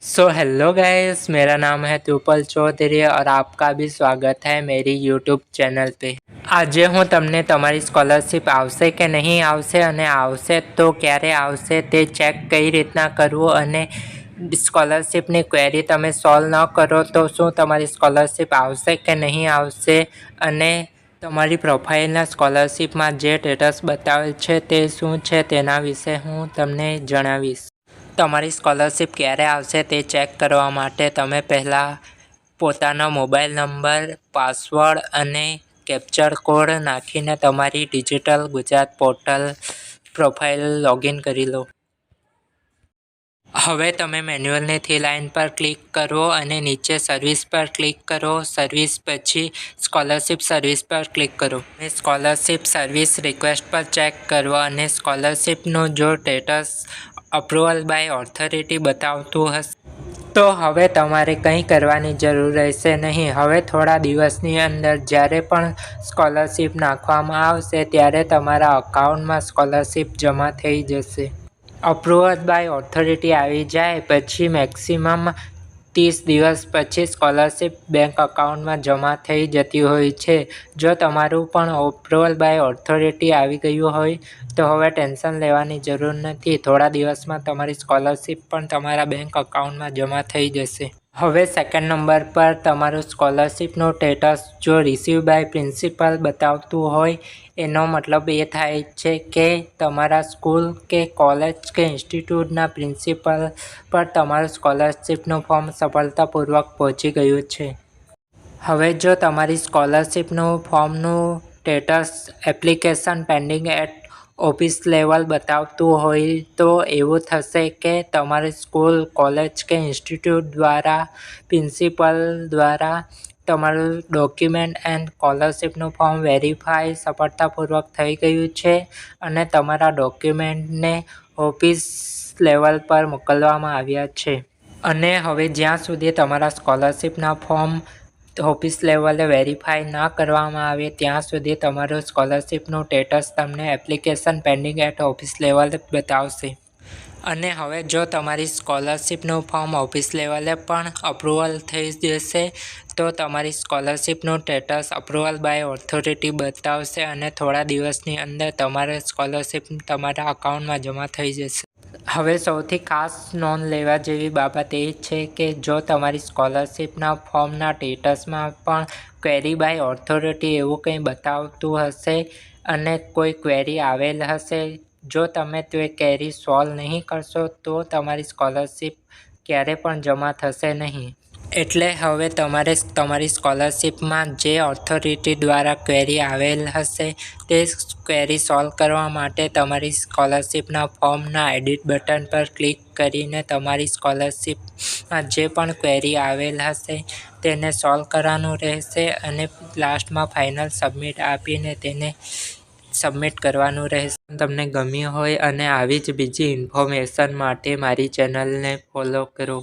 So hello guys, मेरा नाम है तुपल चौधरी और आपका भी स्वागत है मेरी यूट्यूब चैनल पे। આજે હું તમને તમારી સ્કોલરશિપ આવશે કે નહીં આવશે અને આવશે તો ક્યારે આવશે તે ચેક કઈ રીતના કરવું અને સ્કોલરશિપની ક્વેરી તમે સોલ્વ ન કરો તો શું તમારી સ્કોલરશિપ આવશે કે નહીં આવશે અને તમારી પ્રોફાઇલના સ્કોલરશિપમાં જે સ્ટેટસ બતાવેલ છે તે શું છે તેના વિશે હું તમને જણાવીશ। તમારી સ્કોલરશિપ ક્યારે આવશે તે ચેક કરવા માટે તમે પહેલાં પોતાનો મોબાઈલ નંબર, પાસવર્ડ અને કેપ્ચર કોડ નાખીને તમારી digital Gujarat portal profile login કરી લો। હવે તમે મેન્યુઅલની થ્રી લાઇન પર ક્લિક કરો અને નીચે સર્વિસ પર ક્લિક કરો। સર્વિસ પછી સ્કોલરશિપ સર્વિસ પર ક્લિક કરો। સ્કોલરશિપ સર્વિસ રિક્વેસ્ટ પર ચેક કરો અને સ્કોલરશિપનું જો સ્ટેટસ અપ્રુવલ બાય ઓથોરિટી બતાવતું હશે તો હવે તમારે કંઈ કરવાની જરૂર રહેશે નહીં। હવે થોડા દિવસની અંદર જ્યારે પણ સ્કોલરશિપ નાખવામાં આવશે ત્યારે તમારા અકાઉન્ટમાં સ્કોલરશિપ જમા થઈ જશે। અપ્રુવલ બાય ઓથોરિટી આવી જાય પછી મેક્સિમમ 30 દિવસ પછી સ્કોલરશિપ બેંક અકાઉન્ટમાં જમા થઈ જતી હોય છે। જો તમારું પણ અપ્રુવલ બાય ઓથોરિટી આવી ગયું હોય તો હવે ટેન્શન લેવાની જરૂર નથી, થોડા દિવસમાં તમારી સ્કોલરશિપ પણ તમારા બેંક અકાઉન્ટમાં જમા થઈ જશે। હવે સેકન્ડ નંબર પર તમારું સ્કોલરશિપનું સ્ટેટસ જો રિસીવ બાય પ્રિન્સિપલ બતાવતું હોય એનો મતલબ એ થાય છે કે તમારા સ્કૂલ કે કોલેજ કે ઇન્સ્ટિટ્યૂટના પ્રિન્સિપલ પર તમારું સ્કોલરશિપનું ફોર્મ સફળતાપૂર્વક પહોંચી ગયું છે। હવે જો તમારી સ્કોલરશિપનું ફોર્મનું status application pending at office level બતાવતું હોય તો એવું થશે કે તમારી સ્કૂલ, કોલેજ કે ઇન્સ્ટિટ્યૂટ દ્વારા પ્રિન્સિપલ દ્વારા તમારું ડોક્યુમેન્ટ એન્ડ સ્કોલરશિપનું ફોર્મ વેરીફાઈ સફળતાપૂર્વક થઈ ગયું છે અને તમારા ડોક્યુમેન્ટને ઓફિસ લેવલ પર મોકલવામાં આવ્યા છે। અને હવે જ્યાં સુધી તમારા સ્કોલરશિપના ફોર્મ ઓફિસ લેવલે વેરીફાઈ ન કરવામાં આવે ત્યાં સુધી તમારું સ્કોલરશિપનું સ્ટેટસ તમને એપ્લિકેશન પેન્ડિંગ એટ ઓફિસ લેવલે બતાવશે। અને હવે જો તમારી સ્કોલરશિપનું ફોર્મ ઓફિસ લેવલે પણ અપ્રુવલ થઈ જશે તો તમારી સ્કોલરશિપનું સ્ટેટસ અપ્રુવલ બાય ઓથોરિટી બતાવશે અને થોડા દિવસની અંદર તમારી સ્કોલરશિપ તમારા અકાઉન્ટમાં જમા થઈ જશે। હવે સૌથી ખાસ નોંધ લેવા જેવી બાબત એ છે કે જો તમારી સ્કોલરશિપના ફોર્મના સ્ટેટસમાં પણ ક્વેરી બાય ઓથોરિટી એવું કંઈ બતાવતું હશે અને કોઈ ક્વેરી આવેલ હશે, જો તમે તે ક્વેરી સોલ્વ નહીં કરશો તો તમારી સ્કોલરશિપ ક્યારે પણ જમા થશે નહીં। એટલે હવે તમારે તમારી સ્કોલરશિપમાં જે ઓથોરિટી દ્વારા ક્વેરી આવેલ હશે તે ક્વેરી સોલ્વ કરવા માટે તમારી સ્કોલરશિપના ફોર્મના એડિટ બટન પર ક્લિક કરીને તમારી સ્કોલરશિપમાં જે પણ ક્વેરી આવેલ હશે તેને સોલ્વ કરવાનું રહેશે અને લાસ્ટમાં ફાઇનલ સબમિટ આપીને તેને સબમિટ કરવાનું રહેશે। તમને ગમ્યું હોય અને આવી જ બીજી ઇન્ફોર્મેશન માટે મારી ચેનલને ફોલો કરો।